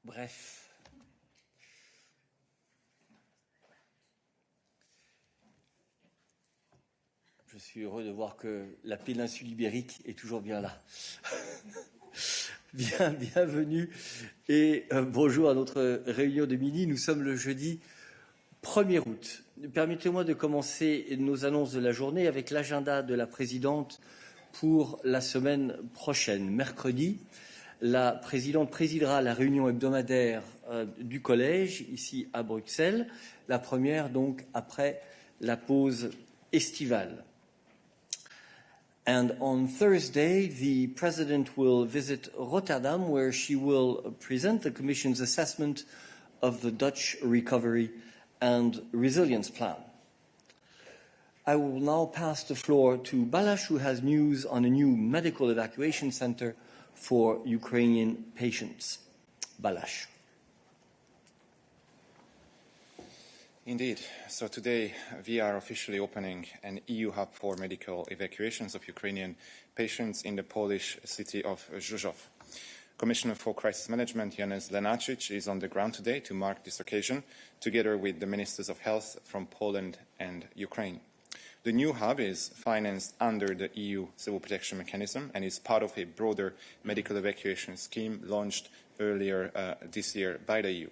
Bref. Je suis heureux de voir que la péninsule ibérique est toujours bien là. Bienvenue et bonjour à notre réunion de midi. Nous sommes le jeudi 1er août. Permettez-moi de commencer nos annonces de la journée avec l'agenda de la présidente pour la semaine prochaine. Mercredi, la présidente présidera la réunion hebdomadaire du collège, ici à Bruxelles, la première donc après la pause estivale. And on Thursday, the President will visit Rotterdam, where she will present the Commission's assessment of the Dutch Recovery and Resilience Plan. I will now pass the floor to Balázs, who has news on a new medical evacuation center for Ukrainian patients. Balázs. Indeed. So today we are officially opening an EU hub for medical evacuations of Ukrainian patients in the Polish city of Rzeszów. Commissioner for Crisis Management Janez Lenarčič is on the ground today to mark this occasion, together with the Ministers of Health from Poland and Ukraine. The new hub is financed under the EU Civil Protection Mechanism and is part of a broader medical evacuation scheme launched earlier this year by the EU.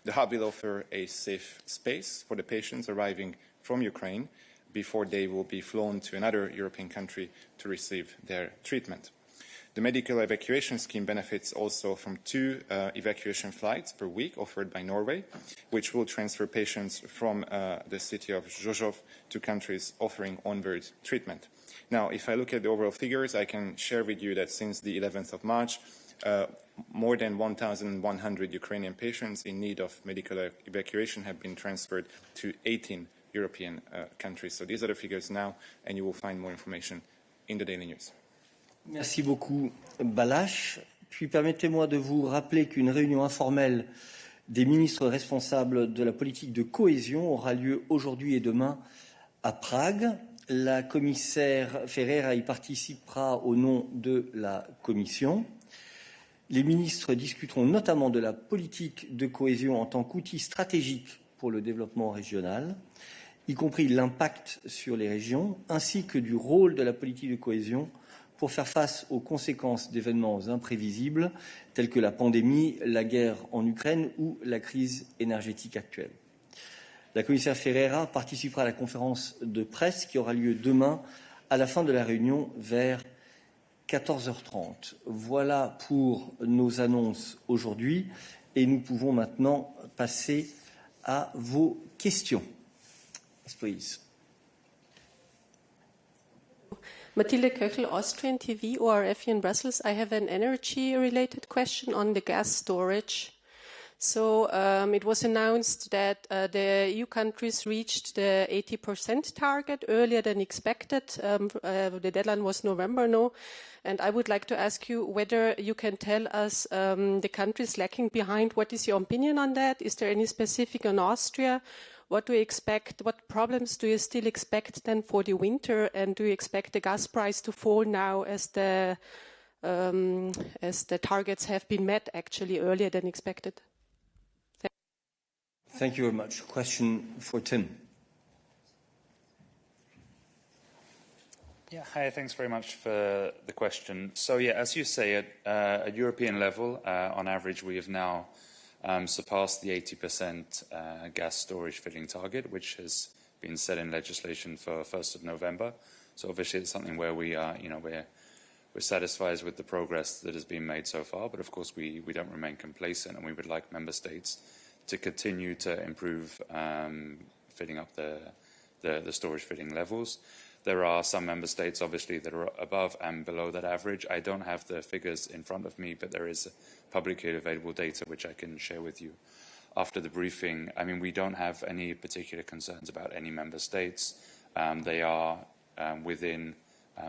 The hub will offer a safe space for the patients arriving from Ukraine before they will be flown to another European country to receive their treatment. The medical evacuation scheme benefits also from 2 evacuation flights per week offered by Norway, which will transfer patients from the city of Rzeszów to countries offering onward treatment. Now, if I look at the overall figures, I can share with you that since the 11th of March, more than 1,100 Ukrainian patients in need of medical evacuation have been transferred to 18 European countries. So these are the figures now, and you will find more information in the Daily News. Merci beaucoup, Balázs. Puis permettez-moi de vous rappeler qu'une réunion informelle des ministres responsables de la politique de cohésion aura lieu aujourd'hui et demain à Prague. La commissaire Ferreira y participera au nom de la Commission. Les ministres discuteront notamment de la politique de cohésion en tant qu'outil stratégique pour le développement régional, y compris l'impact sur les régions, ainsi que du rôle de la politique de cohésion pour faire face aux conséquences d'événements imprévisibles tels que la pandémie, la guerre en Ukraine ou la crise énergétique actuelle. La commissaire Ferreira participera à la conférence de presse qui aura lieu demain à la fin de la réunion vers 14h30. Voilà pour nos annonces aujourd'hui et nous pouvons maintenant passer à vos questions. Yes, please. Mathilde Köchel, Austrian TV, ORF in Brussels. I have an energy-related question on the gas storage. So it was announced that the EU countries reached the 80% target earlier than expected. The deadline was November, no? And I would like to ask you whether you can tell us the countries lacking behind. What is your opinion on that? Is there any specific on Austria? What do you expect? What problems do you still expect then for the winter? And do you expect the gas price to fall now as the targets have been met actually earlier than expected? Thank you very much. Question for Tim. Yeah, hi, thanks very much for the question. So, yeah, as you say, at European level, on average, we have now surpassed the 80% gas storage filling target, which has been set in legislation for 1st of November. So, obviously, it's something where we are, we're satisfied with the progress that has been made so far. But, of course, we don't remain complacent, and we would like member states to continue to improve filling up the storage filling levels. There are some member states, obviously, that are above and below that average. I don't have the figures in front of me, but there is publicly available data which I can share with you after the briefing. I mean, we don't have any particular concerns about any member states. They are within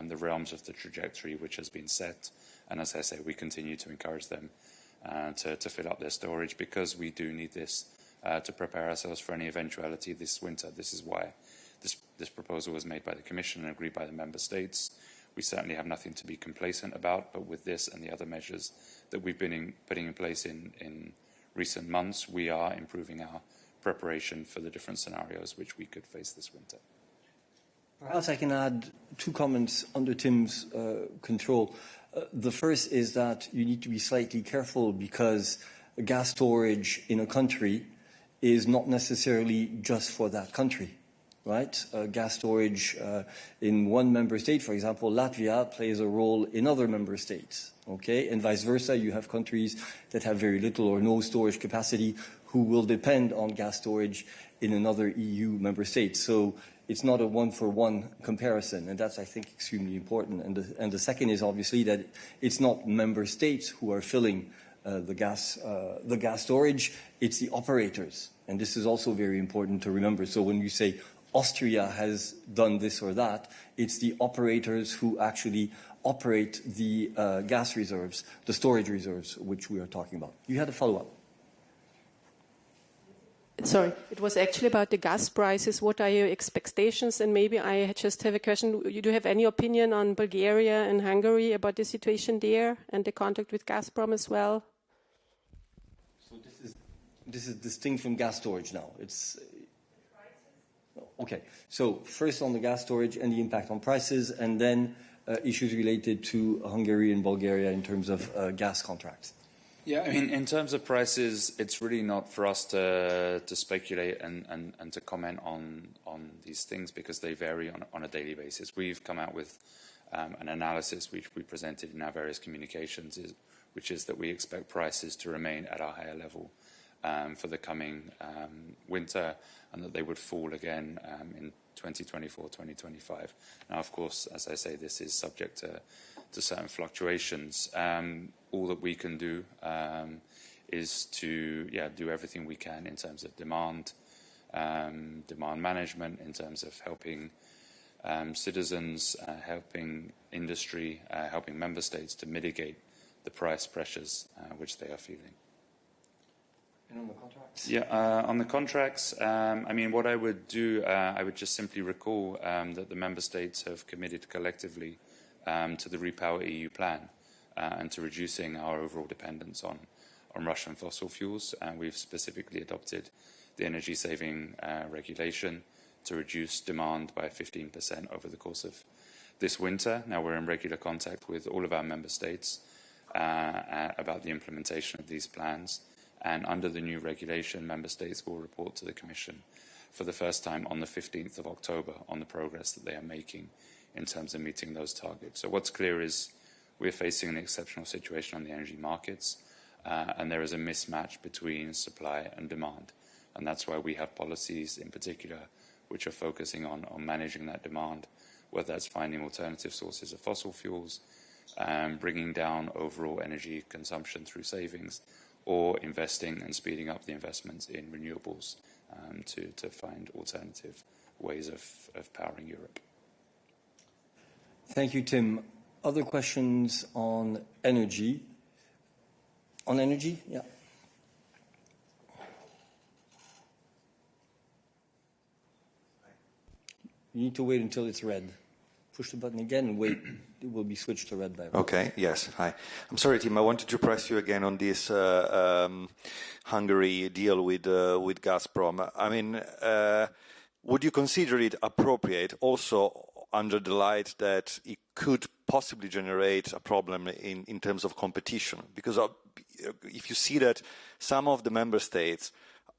the realms of the trajectory which has been set. And as I say, we continue to encourage them to fill up their storage because we do need this to prepare ourselves for any eventuality this winter. This is why this proposal was made by the Commission and agreed by the Member States. We certainly have nothing to be complacent about, but with this and the other measures that we've been putting in place in recent months, we are improving our preparation for the different scenarios which we could face this winter. Perhaps I can add two comments under Tim's control. The first is that you need to be slightly careful because gas storage in a country is not necessarily just for that country, right? Gas storage in one member state, for example, Latvia, plays a role in other member states, okay? And vice versa, you have countries that have very little or no storage capacity who will depend on gas storage in another EU member state. So it's not a one-for-one comparison, and that's, I think, extremely important. And the second is obviously that it's not member states who are filling the gas storage, it's the operators. And this is also very important to remember. So when you say Austria has done this or that, it's the operators who actually operate the gas reserves, the storage reserves, which we are talking about. You had a follow-up. Sorry, it was actually about the gas prices. What are your expectations? And maybe I just have a question. You do have any opinion on Bulgaria and Hungary about the situation there and the contact with Gazprom as well? So this is distinct from gas storage now. It's okay. So first on the gas storage and the impact on prices, and then issues related to Hungary and Bulgaria in terms of gas contracts. Yeah, I mean, in terms of prices, it's really not for us to speculate and to comment on these things because they vary on a daily basis. We've come out with an analysis which we presented in our various communications, which is that we expect prices to remain at a higher level for the coming winter and that they would fall again in 2024, 2025. Now, of course, as I say, this is subject to certain fluctuations. All that we can do is to do everything we can in terms of demand management, in terms of helping citizens, helping industry, helping member states to mitigate the price pressures which they are feeling. And on the contracts? Yeah, on the contracts, I mean, what I would do, I would just simply recall that the member states have committed collectively to the REPowerEU plan and to reducing our overall dependence on Russian fossil fuels. And we've specifically adopted the energy-saving regulation to reduce demand by 15% over the course of this winter. Now we're in regular contact with all of our member states about the implementation of these plans. And under the new regulation, member states will report to the Commission for the first time on the 15th of October on the progress that they are making in terms of meeting those targets. So what's clear is we're facing an exceptional situation on the energy markets, and there is a mismatch between supply and demand. And that's why we have policies in particular which are focusing on managing that demand, whether that's finding alternative sources of fossil fuels, bringing down overall energy consumption through savings, or investing and speeding up the investments in renewables to find alternative ways of powering Europe. Thank you, Tim. Other questions on energy? On energy? Yeah. You need to wait until it's red. Push the button again and wait. It will be switched to red by red. Okay, yes. Hi. I'm sorry, Tim. I wanted to press you again on this Hungary deal with Gazprom. I mean, would you consider it appropriate also under the light that it could possibly generate a problem in terms of competition? Because if you see that some of the member states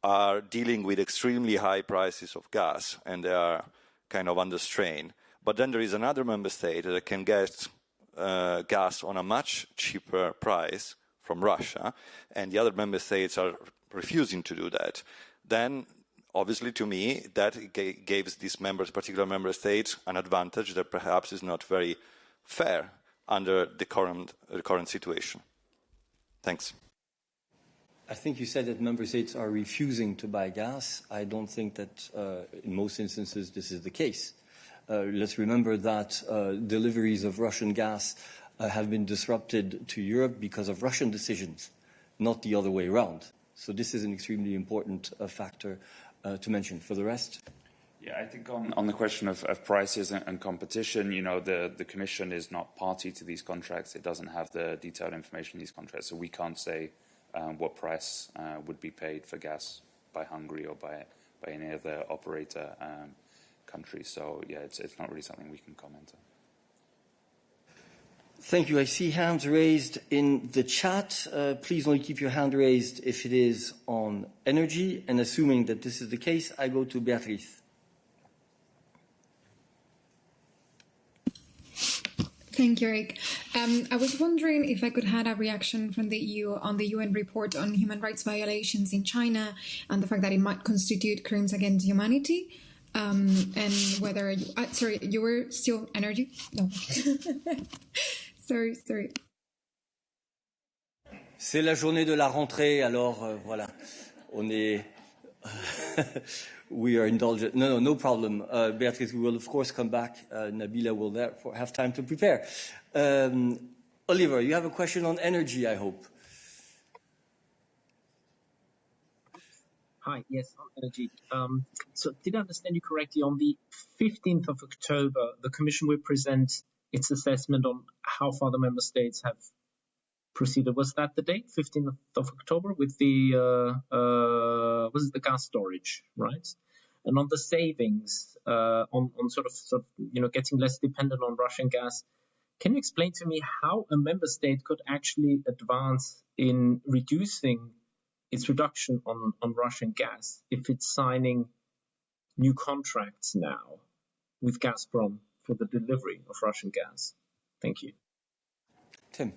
are dealing with extremely high prices of gas and they are kind of under strain, but then there is another member state that can get gas on a much cheaper price from Russia, and the other member states are refusing to do that, then obviously to me that gives these particular member states an advantage that perhaps is not very fair under the current situation. Thanks. I think you said that member states are refusing to buy gas. I don't think that in most instances this is the case. Let's remember that deliveries of Russian gas have been disrupted to Europe because of Russian decisions, not the other way around. So this is an extremely important factor to mention. For the rest? Yeah, I think on the question of prices and competition, you know, the Commission is not party to these contracts. It doesn't have the detailed information in these contracts, so we can't say what price would be paid for gas by Hungary or by any other operator country. So, yeah, it's not really something we can comment on. Thank you. I see hands raised in the chat. Please only keep your hand raised if it is on energy. And assuming that this is the case, I go to Beatriz. Thank you, Eric. I was wondering if I could have a reaction from the EU on the UN report on human rights violations in China and the fact that it might constitute crimes against humanity. And whether you were still energy? No. sorry. C'est la journée de la rentrée, alors voilà, on est... We are indulgent. No problem. Beatrice, we will of course come back. Nabila will therefore have time to prepare. Oliver, you have a question on energy, I hope. Hi, yes, on energy. So did I understand you correctly? On the 15th of October, the Commission will present its assessment on how far the member states have proceeded. Was that the date, 15th of October, with the was it the gas storage, right? And on the savings, on sort of getting less dependent on Russian gas, can you explain to me how a member state could actually advance in reducing its reduction on Russian gas if it's signing new contracts now with Gazprom for the delivery of Russian gas? Thank you. Tim.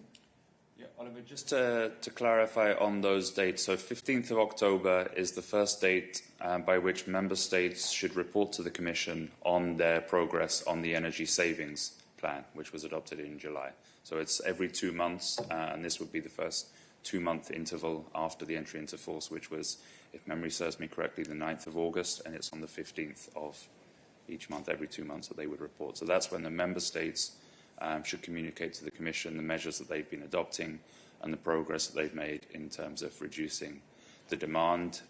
Yeah, Oliver, just to clarify on those dates, so 15th of October is the first date by which member states should report to the Commission on their progress on the energy savings plan, which was adopted in July. So it's every 2 months, and this would be the first 2-month interval after the entry into force, which was, if memory serves me correctly, the 9th of August, and it's on the 15th of each month, every 2 months, that they would report. So that's when the member states should communicate to the Commission the measures that they've been adopting and the progress that they've made in terms of reducing the demand.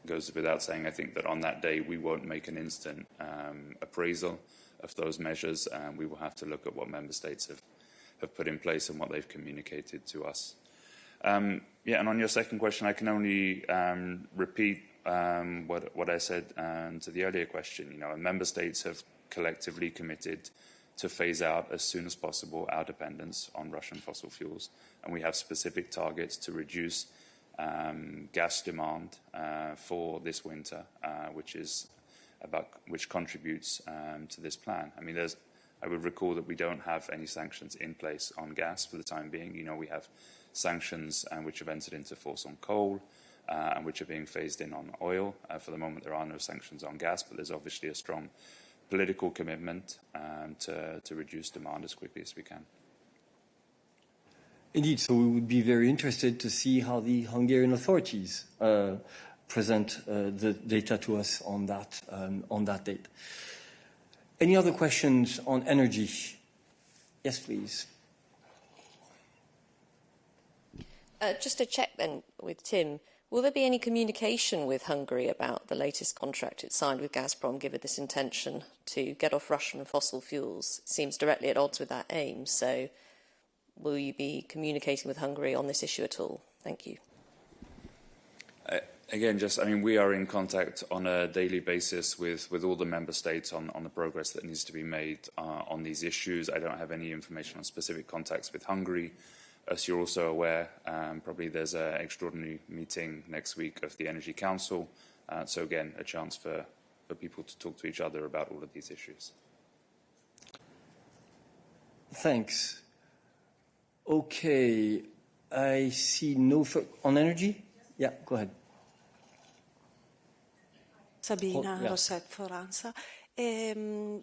It goes without saying, I think, that on that day we won't make an instant appraisal of those measures, and we will have to look at what member states have put in place and what they've communicated to us. And on your second question, I can only repeat what I said to the earlier question. Member states have collectively committed to phase out as soon as possible our dependence on Russian fossil fuels, and we have specific targets to reduce gas demand for this winter, which contributes to this plan. I mean, I would recall that we don't have any sanctions in place on gas for the time being. We have sanctions which have entered into force on coal and which are being phased in on oil. For the moment, there are no sanctions on gas, but there's obviously a strong political commitment to reduce demand as quickly as we can. Indeed, so we would be very interested to see how the Hungarian authorities present the data to us on that date. Any other questions on energy? Yes, please. Just to check then with Tim, will there be any communication with Hungary about the latest contract it signed with Gazprom, given this intention to get off Russian fossil fuels? It seems directly at odds with that aim. So will you be communicating with Hungary on this issue at all? Thank you. Again, we are in contact on a daily basis with all the member states on the progress that needs to be made on these issues. I don't have any information on specific contacts with Hungary. As you're also aware, probably there's an extraordinary meeting next week of the Energy Council. So again, a chance for people to talk to each other about all of these issues. Thanks. Okay, I see no on energy. Yeah, go ahead. Sabina Rosset for ANSA.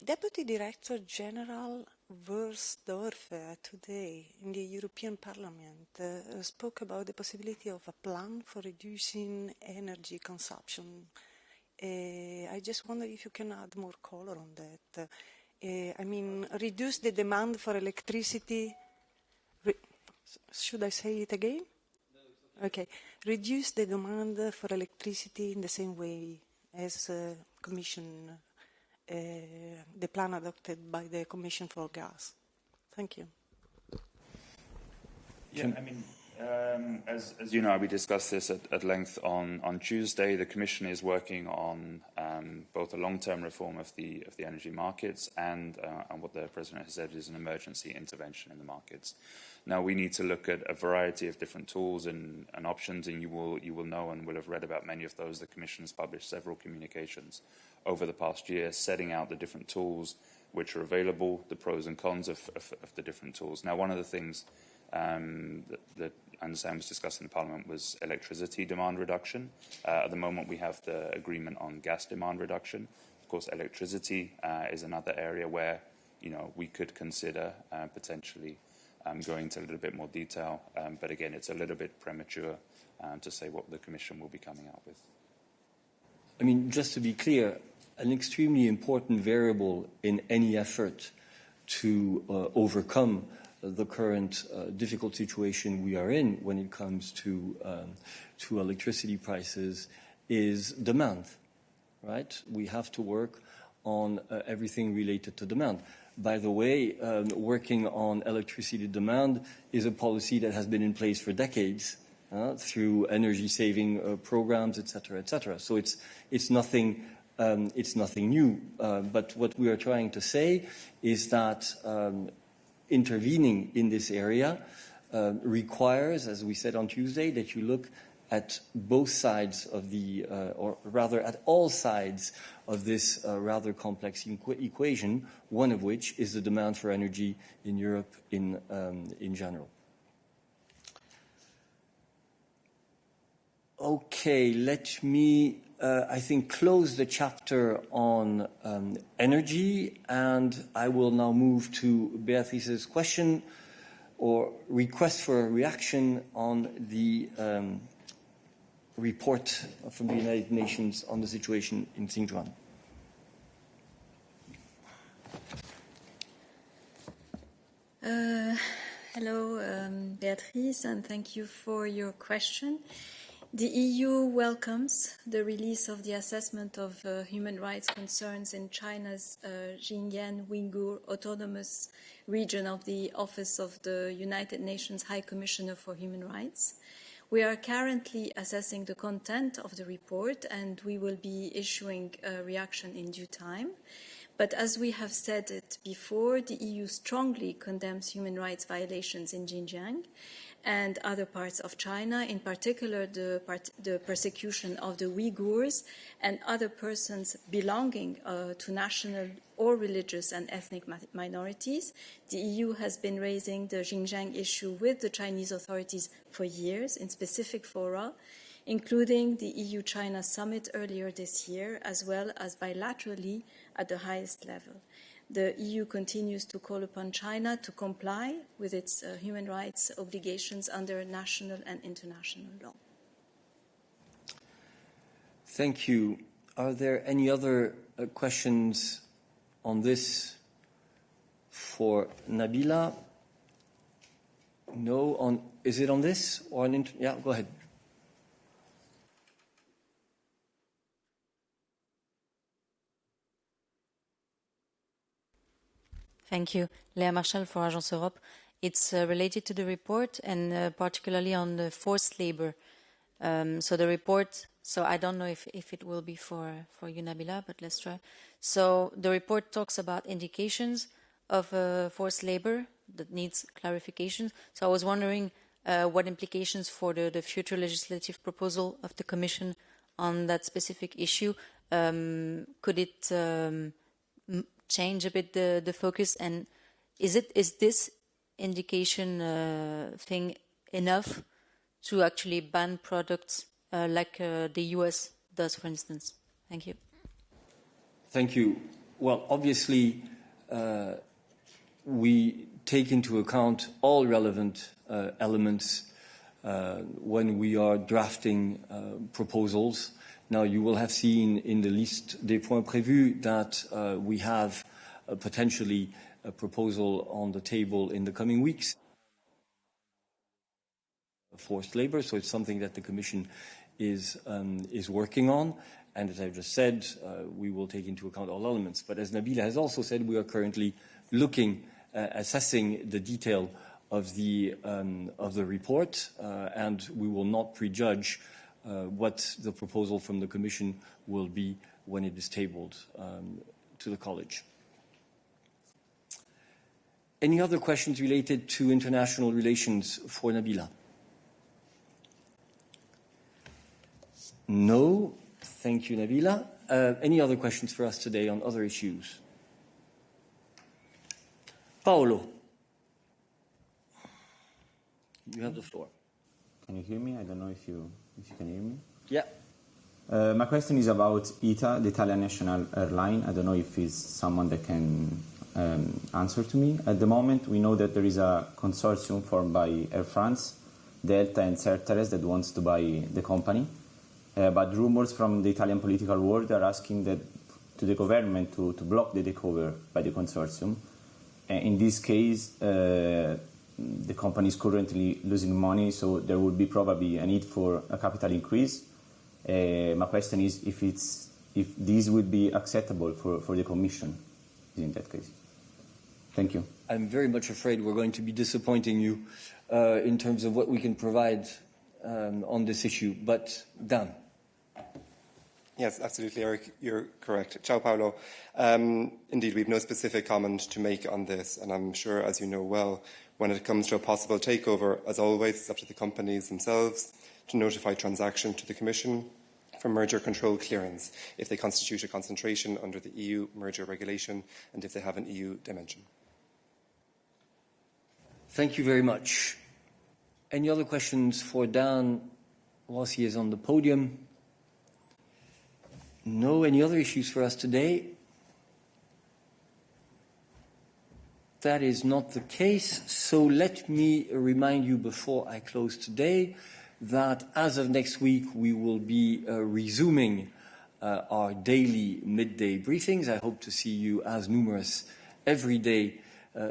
Deputy Director General Wursdorfer today in the European Parliament spoke about the possibility of a plan for reducing energy consumption. I just wonder if you can add more color on that. Reduce the demand for electricity. Should I say it again? Okay. Reduce the demand for electricity in the same way as Commission. The plan adopted by the Commission for Gas. Thank you. Yeah, As you know, we discussed this at length on Tuesday. The Commission is working on both a long-term reform of the energy markets and what the President has said is an emergency intervention in the markets. Now, we need to look at a variety of different tools and options, and you will know and will have read about many of those. The Commission has published several communications over the past year setting out the different tools which are available, the pros and cons of the different tools. Now, one of the things that I understand was discussed in the Parliament was electricity demand reduction. At the moment, we have the agreement on gas demand reduction. Of course, electricity is another area where, we could consider potentially going into a little bit more detail. But again, it's a little bit premature to say what the Commission will be coming out with. I mean, just to be clear, an extremely important variable in any effort to overcome the current difficult situation we are in when it comes to electricity prices is demand, right? We have to work on everything related to demand. By the way, working on electricity demand is a policy that has been in place for decades through energy-saving programs, et cetera, So it's nothing new. But what we are trying to say is that intervening in this area requires, as we said on Tuesday, that you look at both sides of or rather at all sides of this rather complex equation, one of which is the demand for energy in Europe in general. Okay, let me, I think, close the chapter on energy, and I will now move to Beatrice's question or request for a reaction on the report from the United Nations on the situation in Xinjiang. Hello, Beatrice, and thank you for your question. The EU welcomes the release of the assessment of human rights concerns in China's Xinjiang Uyghur Autonomous Region of the Office of the United Nations High Commissioner for Human Rights. We are currently assessing the content of the report, and we will be issuing a reaction in due time. But as we have said it before, the EU strongly condemns human rights violations in Xinjiang and other parts of China, in particular the persecution of the Uyghurs and other persons belonging to national or religious and ethnic minorities. The EU has been raising the Xinjiang issue with the Chinese authorities for years in specific fora, including the EU-China summit earlier this year, as well as bilaterally at the highest level. The EU continues to call upon China to comply with its human rights obligations under national and international law. Thank you. Are there any other questions on this for Nabila? No. Is it on this or on? Yeah, go ahead. Thank you. Léa Marchal for Agence Europe. It's related to the report and particularly on the forced labor. So the report, I don't know if it will be for you, Nabila, but let's try. So the report talks about indications of forced labor that needs clarification. So I was wondering what implications for the future legislative proposal of the Commission on that specific issue. Could it change a bit the focus, and is this indication thing enough to actually ban products like the US does, for instance? Thank you. Thank you. Well, obviously, we take into account all relevant elements when we are drafting proposals. Now, you will have seen in the liste des points prévus that we have potentially a proposal on the table in the coming weeks. Forced labor, so it's something that the Commission is working on. And as I've just said, we will take into account all elements. But as Nabila has also said, we are currently assessing the detail of the report, and we will not prejudge what the proposal from the Commission will be when it is tabled to the College. Any other questions related to international relations for Nabila? No. Thank you, Nabila. Any other questions for us today on other issues? Paolo, you have the floor. Can you hear me? I don't know if you can hear me. Yeah. My question is about ITA, the Italian national airline. I don't know if it's someone that can answer to me. At the moment, we know that there is a consortium formed by Air France, Delta and Certares that wants to buy the company. But rumors from the Italian political world are asking that to the government to block the takeover by the consortium. In this case, the company is currently losing money, so there would be probably a need for a capital increase. My question is if this would be acceptable for the Commission in that case. Thank you. I'm very much afraid we're going to be disappointing you in terms of what we can provide on this issue. But Dan. Yes, absolutely, Eric. You're correct. Ciao, Paolo. Indeed, we have no specific comment to make on this, and I'm sure, as you know well, when it comes to a possible takeover, as always, it's up to the companies themselves to notify transaction to the Commission for merger control clearance if they constitute a concentration under the EU merger regulation and if they have an EU dimension. Thank you very much. Any other questions for Dan whilst he is on the podium? No. Any other issues for us today? That is not the case. So let me remind you before I close today that as of next week, we will be resuming our daily midday briefings. I hope to see you as numerous every day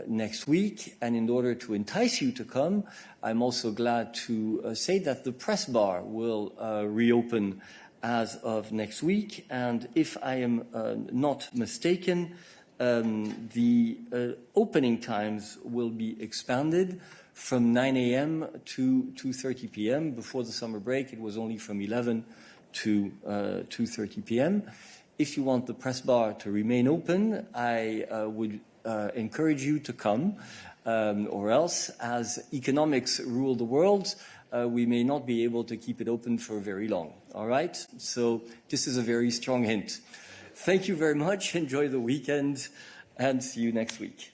next week. And in order to entice you to come, I'm also glad to say that the press bar will reopen as of next week. And if I am not mistaken, the opening times will be expanded from 9 a.m. to 2:30 p.m. Before the summer break, it was only from 11 to 2:30 p.m. If you want the press bar to remain open, I would encourage you to come, or else, as economics rule the world, we may not be able to keep it open for very long. All right? So this is a very strong hint. Thank you very much. Enjoy the weekend, and see you next week.